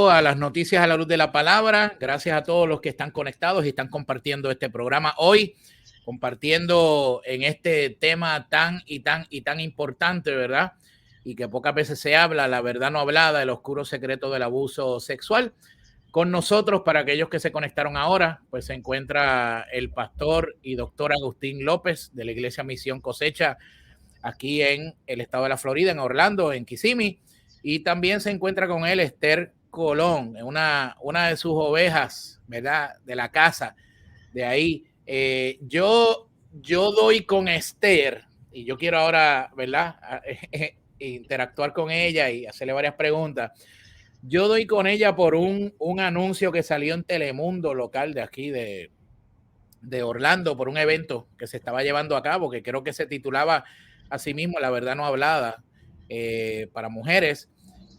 A las noticias a la luz de la palabra. Gracias a todos los que están conectados y están compartiendo este programa hoy, compartiendo en este tema tan importante, ¿verdad? Y que pocas veces se habla, la verdad no hablada, el oscuro secreto del abuso sexual. Con nosotros, para aquellos que se conectaron ahora, pues se encuentra el pastor y doctor Agustín López de la Iglesia Misión Cosecha, aquí en el estado de la Florida, en Orlando, en Kissimmee. Y también se encuentra con él Esther Colón, una de sus ovejas, ¿verdad? De la casa, de ahí. Yo doy con Esther, y yo quiero ahora, ¿verdad? Interactuar con ella y hacerle varias preguntas. Yo doy con ella por un anuncio que salió en Telemundo local de aquí, de Orlando, por un evento que se estaba llevando a cabo, que creo que se titulaba así mismo La Verdad No Hablada, para mujeres.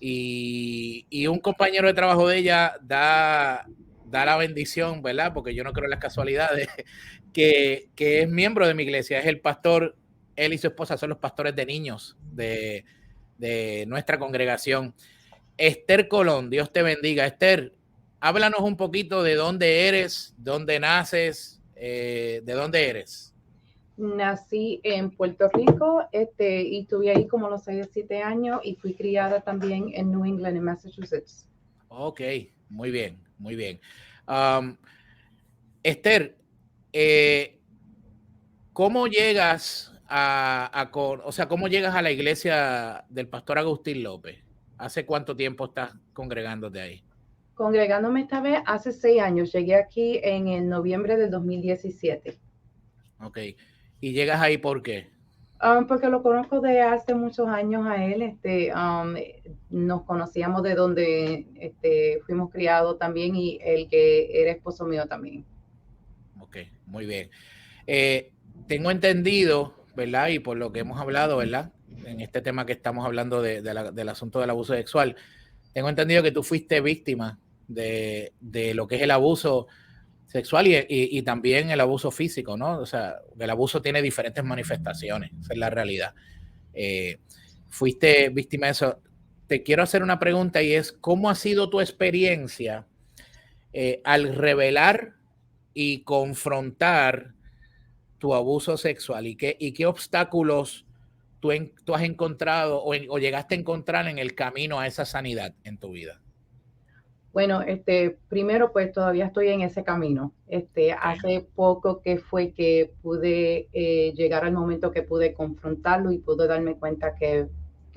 Y un compañero de trabajo de ella da la bendición, ¿verdad? Porque yo no creo en las casualidades, que es miembro de mi iglesia, es el pastor. Él y su esposa son los pastores de niños de nuestra congregación. Esther Colón, Dios te bendiga. Esther, háblanos un poquito de dónde eres, dónde naces, de dónde eres. Nací en Puerto Rico y estuve ahí como los 6 o 7 años y fui criada también en New England, en Massachusetts. Ok, muy bien, muy bien. Esther, ¿cómo llegas cómo llegas a la iglesia del pastor Agustín López? ¿Hace cuánto tiempo estás congregándote ahí? Congregándome esta vez hace 6 años. Llegué aquí en el noviembre del 2017. Ok, ¿y llegas ahí por qué? Porque lo conozco de hace muchos años a él. Nos conocíamos de donde fuimos criados también y el que era esposo mío también. Ok, muy bien. Tengo entendido, ¿verdad? Y por lo que hemos hablado, ¿verdad? En este tema que estamos hablando del asunto del abuso sexual, tengo entendido que tú fuiste víctima de lo que es el abuso sexual y también el abuso físico, ¿no? O sea, el abuso tiene diferentes manifestaciones, esa es la realidad. Fuiste víctima de eso. Te quiero hacer una pregunta y es, ¿cómo ha sido tu experiencia al revelar y confrontar tu abuso sexual y qué obstáculos tú has encontrado o llegaste a encontrar en el camino a esa sanidad en tu vida? Bueno, primero pues todavía estoy en ese camino. Okay. Hace poco que fue que pude llegar al momento que pude confrontarlo y pude darme cuenta que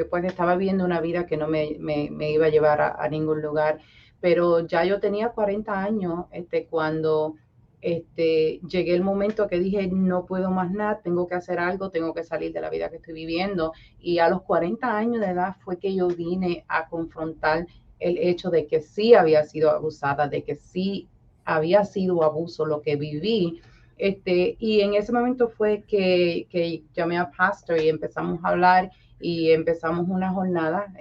pues estaba viviendo una vida que no me iba a llevar a ningún lugar. Pero ya yo tenía 40 años cuando llegué el momento que dije, no puedo más nada, tengo que hacer algo, tengo que salir de la vida que estoy viviendo. Y a los 40 años de edad fue que yo vine a confrontar el hecho de que sí había sido abusada, de que sí había sido abuso lo que viví. Y en ese momento fue que llamé a Pastor y empezamos a hablar y empezamos una jornada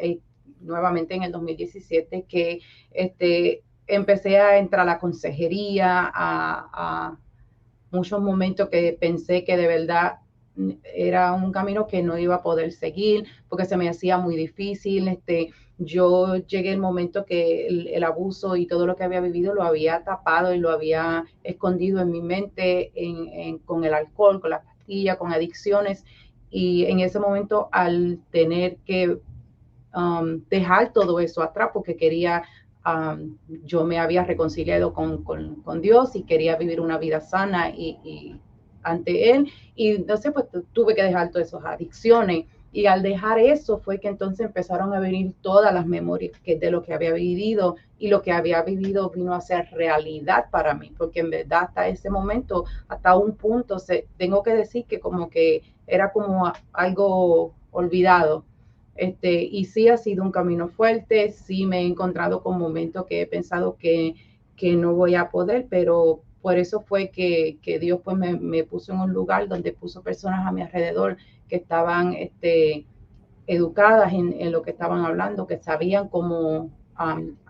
nuevamente en el 2017 que empecé a entrar a la consejería, a muchos momentos que pensé que de verdad era un camino que no iba a poder seguir porque se me hacía muy difícil. Yo llegué el momento que el abuso y todo lo que había vivido lo había tapado y lo había escondido en mi mente con el alcohol, con las pastillas, con adicciones. Y en ese momento, al tener que dejar todo eso atrás porque quería, yo me había reconciliado con Dios y quería vivir una vida sana y ante Él. Y no sé, pues tuve que dejar todas esas adicciones. Y al dejar eso fue que entonces empezaron a venir todas las memorias de lo que había vivido y lo que había vivido vino a ser realidad para mí, porque en verdad hasta ese momento, hasta un punto, tengo que decir que como que era como algo olvidado. Y sí ha sido un camino fuerte, sí me he encontrado con momentos que he pensado que no voy a poder, pero por eso fue que Dios pues me puso en un lugar donde puso personas a mi alrededor que estaban educadas en lo que estaban hablando, que sabían cómo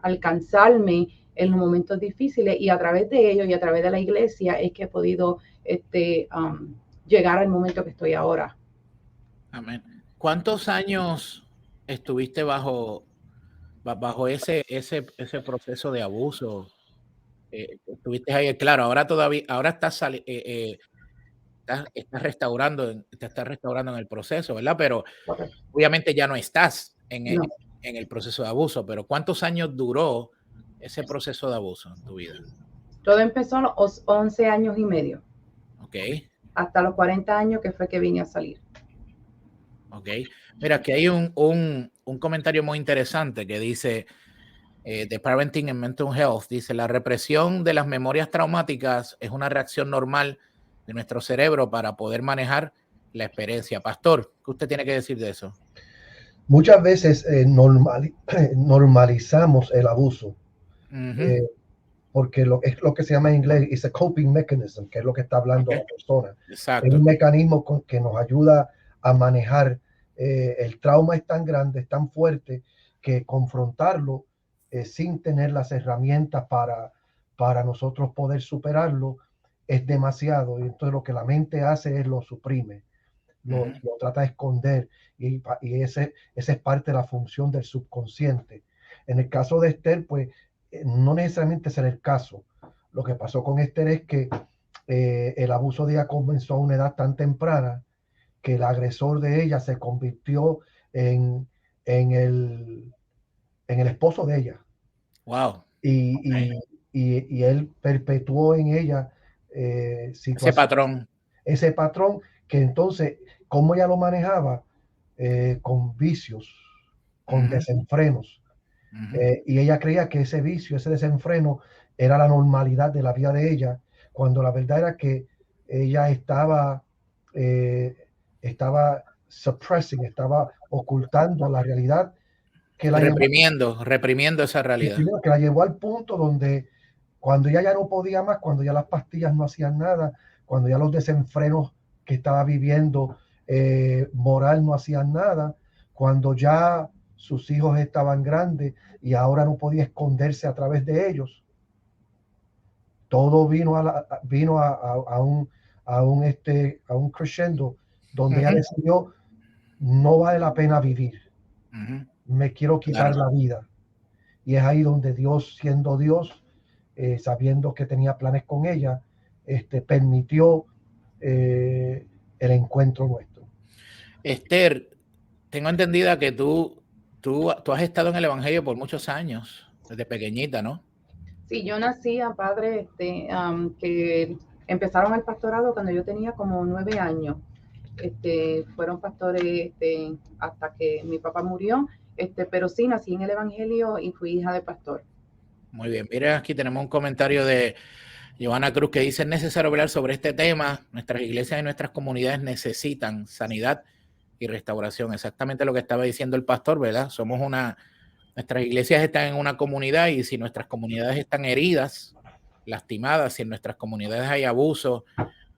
alcanzarme en los momentos difíciles y a través de ellos y a través de la iglesia es que he podido llegar al momento que estoy ahora. Amén. ¿Cuántos años estuviste bajo bajo ese proceso de abuso, estuviste ahí, claro, ahora todavía, ahora estás restaurando, te estás restaurando en el proceso, ¿verdad? Pero Correcto. obviamente ya no estás No, en el proceso de abuso, pero ¿cuántos años duró ese proceso de abuso en tu vida? todo empezó a los 11 años y medio, Ok, hasta los 40 años que fue que vine a salir. ok. Mira, aquí hay un comentario muy interesante que dice, de Parenting and Mental Health, dice, la represión de las memorias traumáticas es una reacción normal de nuestro cerebro para poder manejar la experiencia. Pastor, ¿qué usted tiene que decir de eso? Muchas veces normalizamos el abuso, Ujú. porque es lo que se llama en inglés is a coping mechanism, que es lo que está hablando Ok, la persona. Es un exacto. mecanismo que nos ayuda a manejar. El trauma es tan grande, es tan fuerte, que confrontarlo sin tener las herramientas para nosotros poder superarlo es demasiado. Y entonces lo que la mente hace es lo suprime, Ujú. lo trata de esconder, y esa es parte de la función del subconsciente. En el caso de Esther, pues no necesariamente será el caso. Lo que pasó con Esther es que el abuso de ella comenzó a una edad tan temprana que el agresor de ella se convirtió en, en, el, en el esposo de ella, Wow. y, Okay. y él perpetuó en ella Ese situaciones, patrón. ese patrón, que entonces, ¿cómo ella lo manejaba? Con vicios, con Ujú, desenfrenos. ujú. Y ella creía que ese vicio, ese desenfreno, era la normalidad de la vida de ella, cuando la verdad era que ella eh, estaba suppressing, estaba ocultando la realidad, que la llevó, Reprimiendo esa realidad. que la llevó al punto donde, cuando ella ya no podía más, cuando ya las pastillas no hacían nada, cuando ya los desenfrenos que estaba viviendo moral no hacían nada, cuando ya sus hijos estaban grandes y ahora no podía esconderse a través de ellos, todo vino a un crescendo donde ella Ujú, decidió: no vale la pena vivir, ujú. me quiero quitar Claro. la vida. Y es ahí donde Dios, siendo Dios, sabiendo que tenía planes con ella, permitió el encuentro nuestro. Esther, tengo entendida que tú has estado en el Evangelio por muchos años, desde pequeñita, ¿no? Sí, yo nací a padres que empezaron el pastorado cuando yo tenía como 9 años. Fueron pastores hasta que mi papá murió, pero sí nací en el Evangelio y fui hija de pastor. Muy bien. Mira, aquí tenemos un comentario de Giovanna Cruz que dice: es necesario hablar sobre este tema. Nuestras iglesias y nuestras comunidades necesitan sanidad y restauración. Exactamente lo que estaba diciendo el pastor, ¿verdad? Nuestras iglesias están en una comunidad, y si nuestras comunidades están heridas, lastimadas, si en nuestras comunidades hay abuso,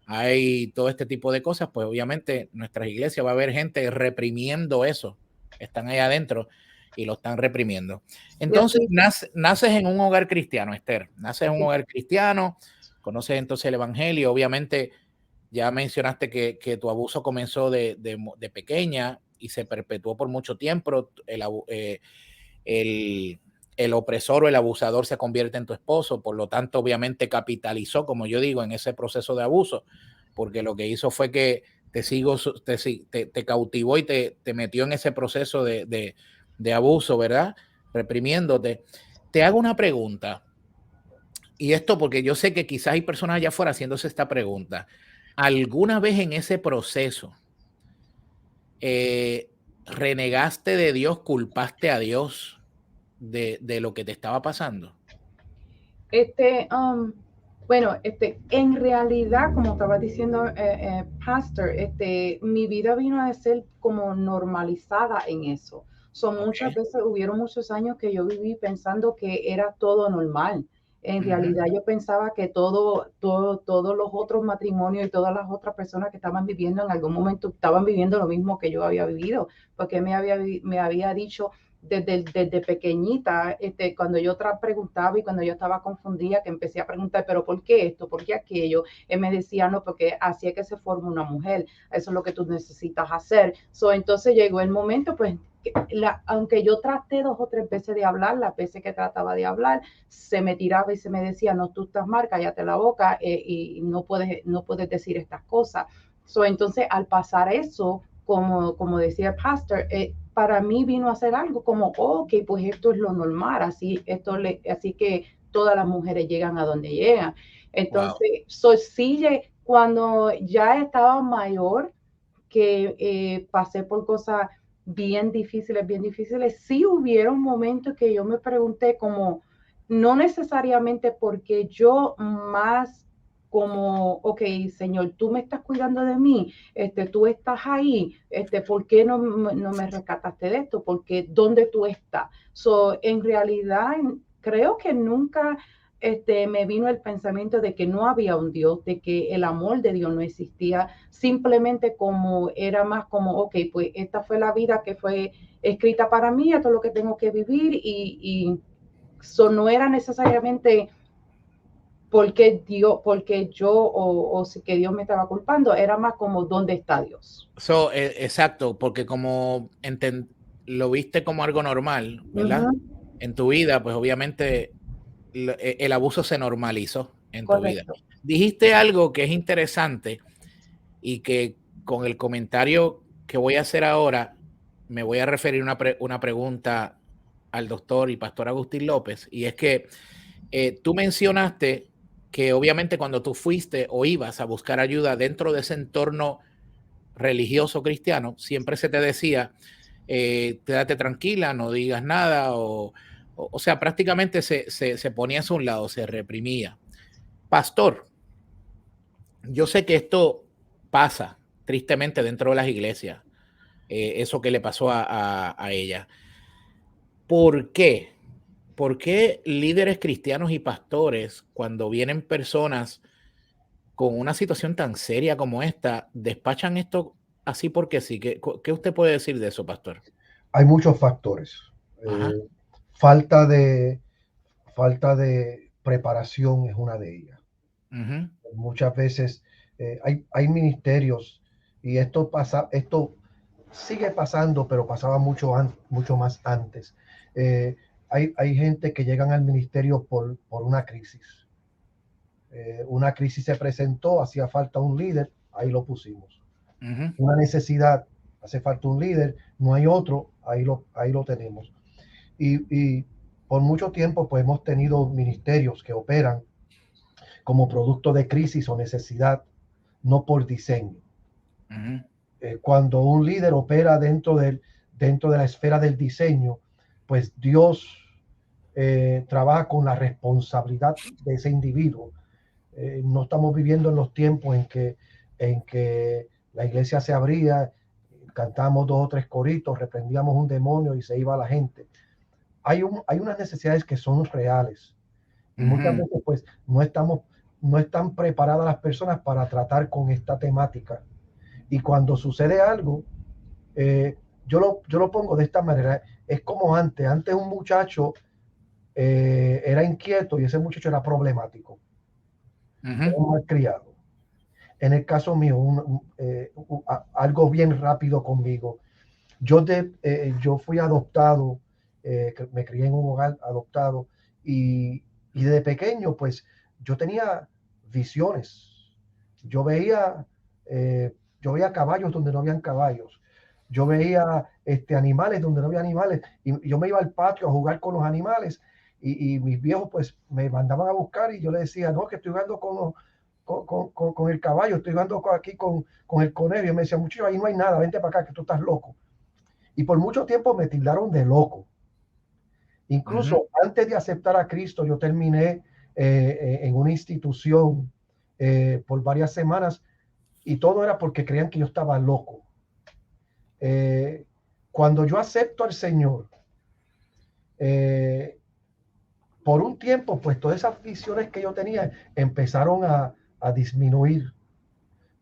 hay todo este tipo de cosas, pues obviamente nuestras iglesias va a haber gente reprimiendo eso. Están ahí adentro y lo están reprimiendo. Y Entonces, así, naces en un hogar cristiano, Esther. Naces en un hogar cristiano, conoces entonces el Evangelio. Obviamente, ya mencionaste que tu abuso comenzó de pequeña y se perpetuó por mucho tiempo. El, el opresor o el abusador se convierte en tu esposo, por lo tanto, obviamente capitalizó, como yo digo, en ese proceso de abuso, porque lo que hizo fue que te cautivó y te metió en ese proceso de abuso, ¿verdad? Reprimiéndote. Te hago una pregunta, y esto porque yo sé que quizás hay personas allá afuera haciéndose esta pregunta. ¿Alguna vez en ese proceso renegaste de Dios, culpaste a Dios de lo que te estaba pasando? este, um, bueno, en realidad, como estaba diciendo Pastor, mi vida vino a ser como normalizada en eso. Ok. Muchas veces hubieron muchos años que yo viví pensando que era todo normal. En Ujú. realidad yo pensaba que todos los otros matrimonios y todas las otras personas que estaban viviendo en algún momento estaban viviendo lo mismo que yo había vivido, porque me había dicho desde pequeñita, cuando yo preguntaba y cuando yo estaba confundida, que empecé a preguntar, pero ¿por qué esto? ¿Por qué aquello? Él me decía, no, porque así es que se forma una mujer, eso es lo que tú necesitas hacer. Entonces llegó el momento, pues, aunque yo traté 2 o 3 veces de hablar, las veces que trataba de hablar, se me tiraba y se me decía, no, tú estás mal, cállate la boca, y no puedes decir estas cosas. Entonces, al pasar eso, como decía el pastor, para mí vino a ser algo como, ok, pues esto es lo normal, así que todas las mujeres llegan a donde llegan. Entonces, sí, cuando ya estaba mayor, que pasé por cosas bien difíciles, sí hubieron momentos que yo me pregunté como, no necesariamente porque yo más como, ok, Señor, tú me estás cuidando de mí, tú estás ahí, ¿por qué no me rescataste de esto? Porque ¿dónde tú estás? En realidad, creo que nunca me vino el pensamiento de que no había un Dios, de que el amor de Dios no existía, simplemente como era más como, ok, pues esta fue la vida que fue escrita para mí, esto es lo que tengo que vivir, y no era necesariamente porque yo o si que Dios me estaba culpando, era más como ¿dónde está Dios? Exacto, porque como lo viste como algo normal, ¿verdad? En tu vida, pues obviamente el abuso se normalizó en tu vida. Correcto. Dijiste algo que es interesante y que con el comentario que voy a hacer ahora, me voy a referir una pregunta al doctor y pastor Agustín López, y es que tú mencionaste que obviamente cuando tú fuiste o ibas a buscar ayuda dentro de ese entorno religioso cristiano, siempre se te decía, quédate tranquila, no digas nada, o sea, prácticamente se ponía a un lado, se reprimía. Pastor, yo sé que esto pasa tristemente dentro de las iglesias, eso que le pasó a ella. ¿Por qué? ¿Por qué líderes cristianos y pastores, cuando vienen personas con una situación tan seria como esta, despachan esto así porque sí? ¿Qué usted puede decir de eso, pastor? Hay muchos factores. Ajá. Falta de preparación es una de ellas. Uh-huh. Muchas veces hay ministerios, y esto sigue pasando, pero pasaba mucho más antes. Hay gente que llegan al ministerio por una crisis. Una crisis se presentó, hacía falta un líder, ahí lo pusimos. Uh-huh. Una necesidad, hace falta un líder, no hay otro, ahí lo tenemos. Y por mucho tiempo pues hemos tenido ministerios que operan como producto de crisis o necesidad, no por diseño. Uh-huh. Cuando un líder opera dentro de la esfera del diseño, pues Dios trabaja con la responsabilidad de ese individuo. No estamos viviendo en los tiempos en que la iglesia se abría, cantamos 2 o 3 coritos, reprendíamos un demonio y se iba la gente. Hay unas necesidades que son reales, y muchas veces pues no están preparadas las personas para tratar con esta temática. Y cuando sucede algo, yo lo pongo de esta manera, es como antes un muchacho era inquieto y ese muchacho era problemático, era un malcriado. En el caso mío, algo bien rápido conmigo. Yo fui adoptado, me crié en un hogar adoptado, y desde pequeño, pues, yo tenía visiones. Yo veía, yo veía caballos donde no habían caballos. Yo veía animales donde no había animales. Y yo me iba al patio a jugar con los animales. Y mis viejos, pues, me mandaban a buscar y yo les decía, no, que estoy jugando con el caballo, estoy jugando aquí con el conejo. Y me decía, muchacho, ahí no hay nada, vente para acá, que tú estás loco. Y por mucho tiempo me tildaron de loco. Incluso antes de aceptar a Cristo, yo terminé en una institución por varias semanas, y todo era porque creían que yo estaba loco. Cuando yo acepto al Señor, por un tiempo, pues todas esas visiones que yo tenía empezaron a disminuir.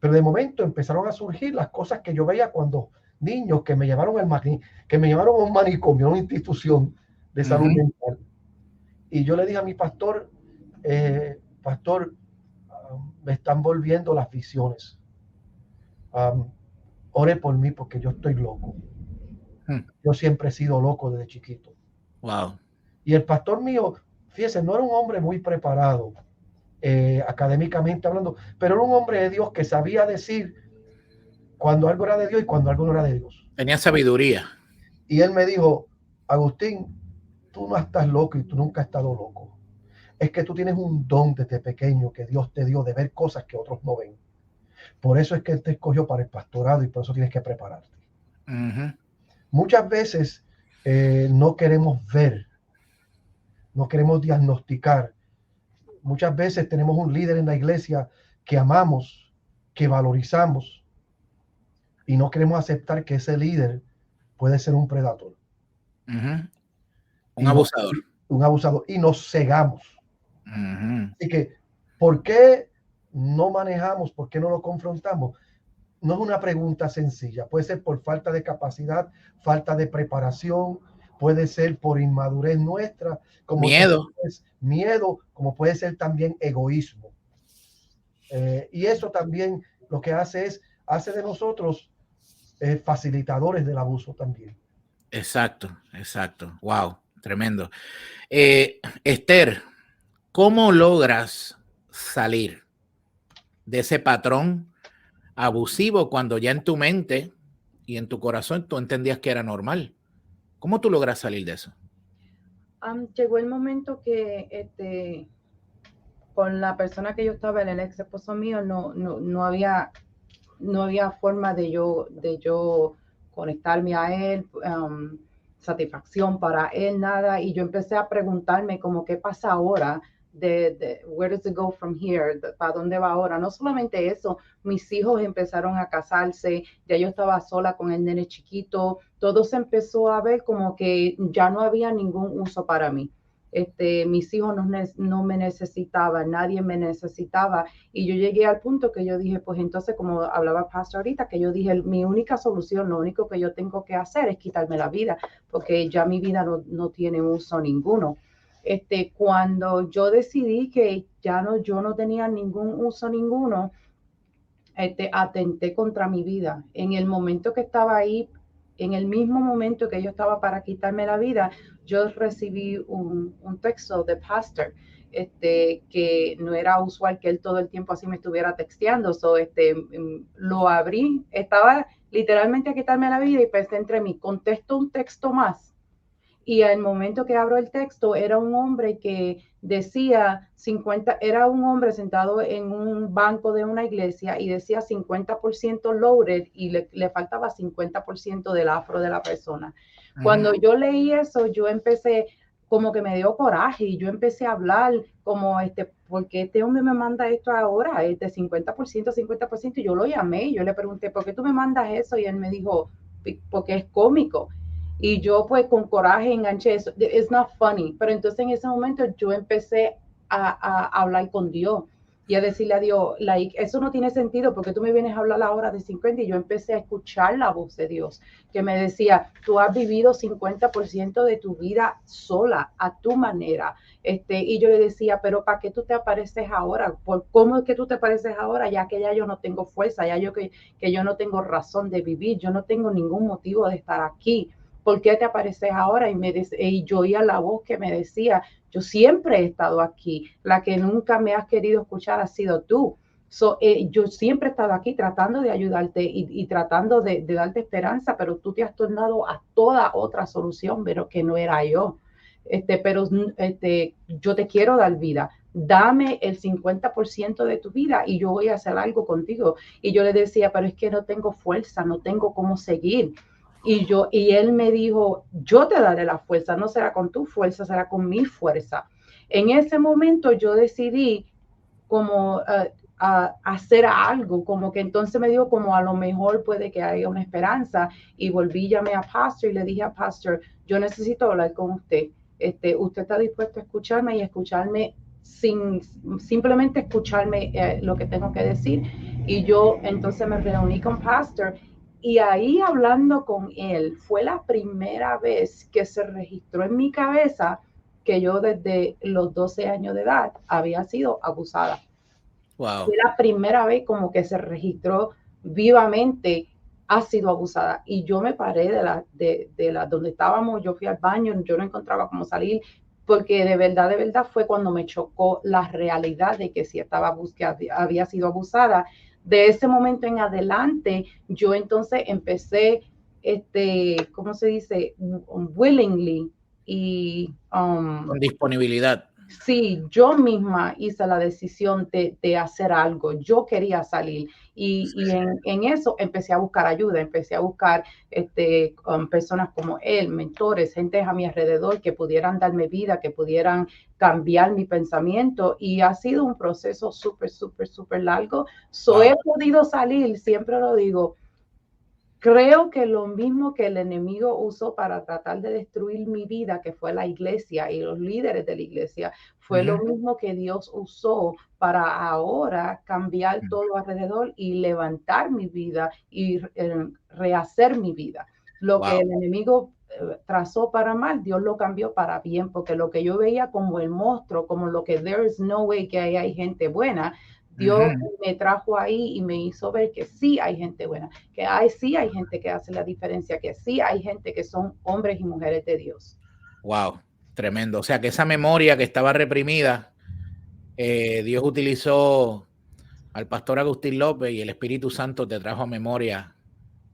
Pero de momento empezaron a surgir las cosas que yo veía cuando niños que me llevaron a un manicomio, a una institución de salud mental. Y yo le dije a mi pastor, pastor, me están volviendo las visiones. Ore por mí porque yo estoy loco. Yo siempre he sido loco desde chiquito. Wow. Y el pastor mío, fíjese, no era un hombre muy preparado, académicamente hablando, pero era un hombre de Dios que sabía decir cuando algo era de Dios y cuando algo no era de Dios. Tenía sabiduría. Y él me dijo, Agustín, tú no estás loco y tú nunca has estado loco. Es que tú tienes un don desde pequeño que Dios te dio de ver cosas que otros no ven. Por eso es que Él te escogió para el pastorado y por eso tienes que prepararte. Muchas veces no queremos ver, no queremos diagnosticar. Muchas veces tenemos un líder en la iglesia que amamos, que valorizamos y no queremos aceptar que ese líder puede ser un predador. Un abusador. Un abusador. Y nos cegamos. Así que, ¿por qué no manejamos? ¿Por qué no lo confrontamos? No es una pregunta sencilla. Puede ser por falta de capacidad, falta de preparación, puede ser por inmadurez nuestra, como miedo, como puede ser también egoísmo. Y eso también lo que hace de nosotros facilitadores del abuso también. Exacto. Wow, tremendo. Esther, ¿cómo logras salir de ese patrón abusivo cuando ya en tu mente y en tu corazón tú entendías que era normal? ¿Cómo tú logras salir de eso? Llegó el momento que con la persona que yo estaba, el ex esposo mío, no había forma de yo conectarme a él, satisfacción para él, nada. Y yo empecé a preguntarme como qué pasa ahora, where does it go from here, para dónde va ahora. No solamente eso, mis hijos empezaron a casarse, ya yo estaba sola con el nene chiquito, todo se empezó a ver como que ya no había ningún uso para mí. Mis hijos no me necesitaban, nadie me necesitaba, y yo llegué al punto que yo dije, pues entonces, como hablaba Pastor ahorita, que yo dije, mi única solución, lo único que yo tengo que hacer es quitarme la vida, porque ya mi vida no tiene uso ninguno. Cuando yo decidí que yo no tenía ningún uso ninguno, atenté contra mi vida. En el momento que estaba ahí, en el mismo momento que yo estaba para quitarme la vida, yo recibí un texto de pastor, que no era usual que él todo el tiempo así me estuviera texteando. Lo abrí, estaba literalmente a quitarme la vida y pensé entre mí, contesto un texto más. Y al momento que abro el texto, era un hombre que decía 50, era un hombre sentado en un banco de una iglesia y decía 50% loaded y le faltaba 50% del afro de la persona. Cuando yo leí eso, yo empecé, como que me dio coraje y yo empecé a hablar como, ¿por qué este hombre me manda esto ahora? 50%, y yo lo llamé y yo le pregunté, ¿por qué tú me mandas eso? Y él me dijo, porque es cómico. Y yo pues con coraje enganché eso. It's not funny. Pero entonces en ese momento yo empecé a hablar con Dios y a decirle a Dios, eso no tiene sentido porque tú me vienes a hablar ahora de 50, y yo empecé a escuchar la voz de Dios que me decía, tú has vivido 50% de tu vida sola, a tu manera. Y yo le decía, pero ¿para qué tú te apareces ahora? ¿Cómo es que tú te apareces ahora? Ya que ya yo no tengo fuerza, ya que yo no tengo razón de vivir, yo no tengo ningún motivo de estar aquí. ¿Por qué te apareces ahora? Y yo oía la voz que me decía, yo siempre he estado aquí, la que nunca me has querido escuchar ha sido tú. Yo siempre he estado aquí tratando de ayudarte y tratando de darte esperanza, pero tú te has tornado a toda otra solución, pero que no era yo. Pero yo te quiero dar vida. Dame el 50% de tu vida y yo voy a hacer algo contigo. Y yo le decía, pero es que no tengo fuerza, no tengo cómo seguir. Y él me dijo, yo te daré la fuerza, no será con tu fuerza, será con mi fuerza. En ese momento yo decidí como hacer algo, como que entonces me dijo como a lo mejor puede que haya una esperanza, y volví, llamé a Pastor y le dije a Pastor, yo necesito hablar con usted. Usted está dispuesto a escucharme y escucharme simplemente escucharme lo que tengo que decir. Y yo entonces me reuní con Pastor. Y ahí hablando con él, fue la primera vez que se registró en mi cabeza que yo desde los 12 años de edad había sido abusada. Wow. Fue la primera vez como que se registró vivamente ha sido abusada. Y yo me paré de la donde estábamos, yo fui al baño, yo no encontraba cómo salir, porque de verdad fue cuando me chocó la realidad de que sí había sido abusada. De ese momento en adelante, yo entonces empecé, ¿cómo se dice? Willingly y con disponibilidad. sí, yo misma hice la decisión de hacer algo. Yo quería salir y en eso empecé a buscar ayuda, empecé a buscar personas como él, mentores, gente a mi alrededor que pudieran darme vida, que pudieran cambiar mi pensamiento, y ha sido un proceso súper largo. Wow. He podido salir, siempre lo digo. Creo que lo mismo que el enemigo usó para tratar de destruir mi vida, que fue la iglesia y los líderes de la iglesia, fue lo mismo que Dios usó para ahora cambiar todo alrededor y levantar mi vida y rehacer mi vida. Lo que el enemigo trazó para mal, Dios lo cambió para bien, porque lo que yo veía como el monstruo, como lo que there is no way que hay gente buena, Dios me trajo ahí y me hizo ver que sí hay gente buena, que sí hay gente que hace la diferencia, que sí hay gente que son hombres y mujeres de Dios. Wow, tremendo. O sea, que esa memoria que estaba reprimida, Dios utilizó al pastor Agustín López y el Espíritu Santo te trajo a memoria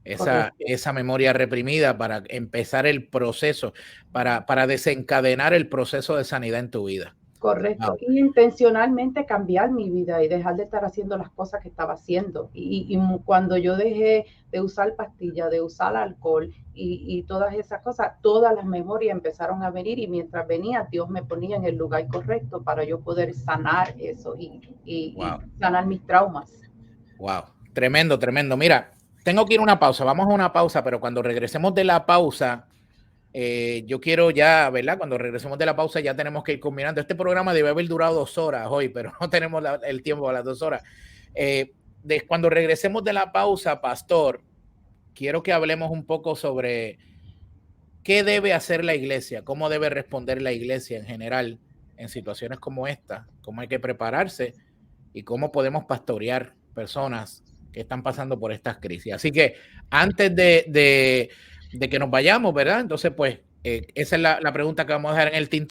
esa memoria reprimida para empezar el proceso, para desencadenar el proceso de sanidad en tu vida. Correcto. Wow. Y intencionalmente cambiar mi vida y dejar de estar haciendo las cosas que estaba haciendo. Y cuando yo dejé de usar pastillas, de usar alcohol y todas esas cosas, todas las memorias empezaron a venir, y mientras venía, Dios me ponía en el lugar correcto para yo poder sanar eso y sanar mis traumas. Wow, tremendo, tremendo. Mira, tengo que ir a una pausa, vamos a una pausa, pero cuando regresemos de la pausa, yo quiero ya, ¿verdad? Cuando regresemos de la pausa ya tenemos que ir combinando. Este programa debe haber durado 2 horas hoy, pero no tenemos el tiempo a las 2 horas. Cuando regresemos de la pausa, pastor, quiero que hablemos un poco sobre qué debe hacer la iglesia, cómo debe responder la iglesia en general en situaciones como esta, cómo hay que prepararse y cómo podemos pastorear personas que están pasando por estas crisis. Así que antes de que nos vayamos, ¿verdad? Entonces, pues, esa es la pregunta que vamos a dejar en el tintero.